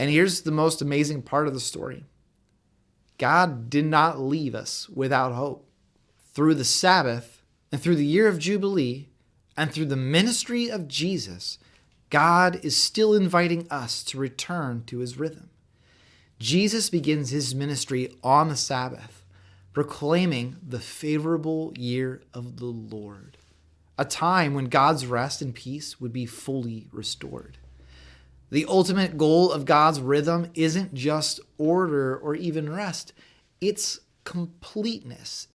And here's the most amazing part of the story. God did not leave us without hope. Through the Sabbath and through the year of Jubilee and through the ministry of Jesus, God is still inviting us to return to his rhythm. Jesus begins his ministry on the Sabbath, proclaiming the favorable year of the Lord, a time when God's rest and peace would be fully restored. The ultimate goal of God's rhythm isn't just order or even rest. It's completeness.